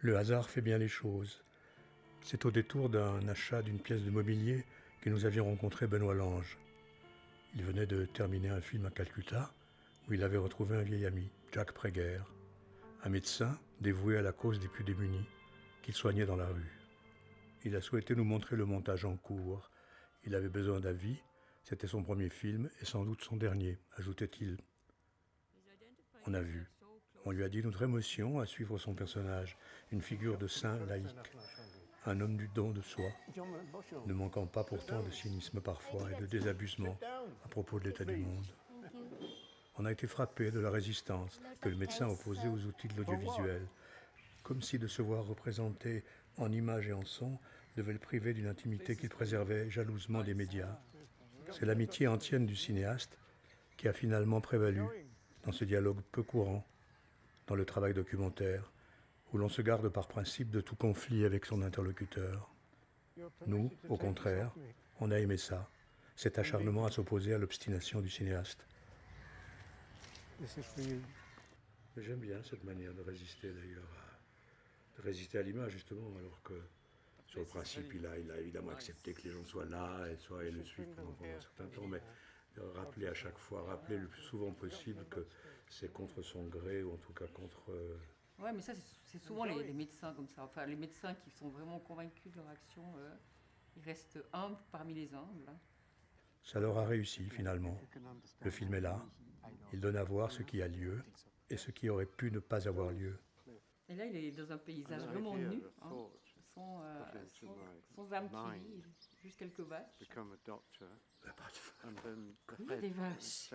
Le hasard fait bien les choses. C'est au détour d'un achat d'une pièce de mobilier que nous avions rencontré Benoît Lange. Il venait de terminer un film à Calcutta où il avait retrouvé un vieil ami, Jack Prager, un médecin dévoué à la cause des plus démunis, qu'il soignait dans la rue. Il a souhaité nous montrer le montage en cours. Il avait besoin d'avis, c'était son premier film et sans doute son dernier, ajoutait-il. On a vu. On lui a dit notre émotion à suivre son personnage, une figure de saint laïque, un homme du don de soi, ne manquant pas pourtant de cynisme parfois et de désabusement à propos de l'état du monde. On a été frappé de la résistance que le médecin opposait aux outils de l'audiovisuel, comme si de se voir représenté en images et en son devait le priver d'une intimité qu'il préservait jalousement des médias. C'est l'amitié ancienne du cinéaste qui a finalement prévalu dans ce dialogue peu courant, dans le travail documentaire, où l'on se garde par principe de tout conflit avec son interlocuteur. Nous, au contraire, on a aimé ça, cet acharnement à s'opposer à l'obstination du cinéaste. J'aime bien cette manière de résister d'ailleurs, de résister à l'image justement, alors que sur le principe il a évidemment accepté que les gens soient là et le suivent pendant un certain temps, mais rappeler à chaque fois, rappeler le plus souvent possible que c'est contre son gré ou en tout cas contre... Ouais, mais ça, c'est souvent les médecins comme ça. Enfin, les médecins qui sont vraiment convaincus de leur action, ils restent humbles parmi les humbles. Ça leur a réussi finalement. Le film est là, il donne à voir ce qui a lieu et ce qui aurait pu ne pas avoir lieu. Et là, il est dans un paysage vraiment nu, hein, sans âme qui vit, juste quelques vaches. Il n'y a pas de vaches. Il y a des vaches.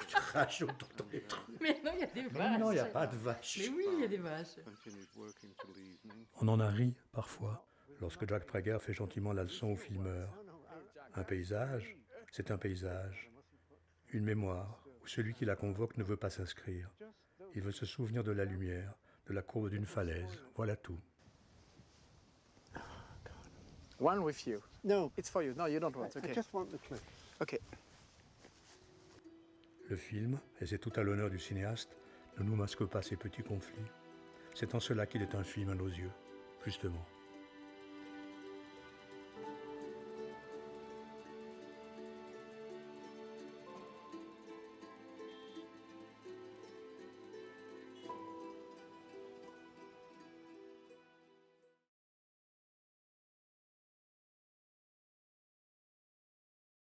Tu craches autour de les trucs. Mais non, il y a des vaches. Non, il n'y a pas de vaches. Mais oui, il y a des vaches. On en a ri parfois, lorsque Jack Prager fait gentiment la leçon au filmeur. Un paysage, c'est un paysage. Une mémoire, où celui qui la convoque ne veut pas s'inscrire. Il veut se souvenir de la lumière, de la courbe d'une falaise, voilà tout. One with you. No. It's for you. No, you don't want. I Okay. just want the cliff. Okay. Le film, et c'est tout à l'honneur du cinéaste, ne nous masque pas ces petits conflits. C'est en cela qu'il est un film à nos yeux, justement.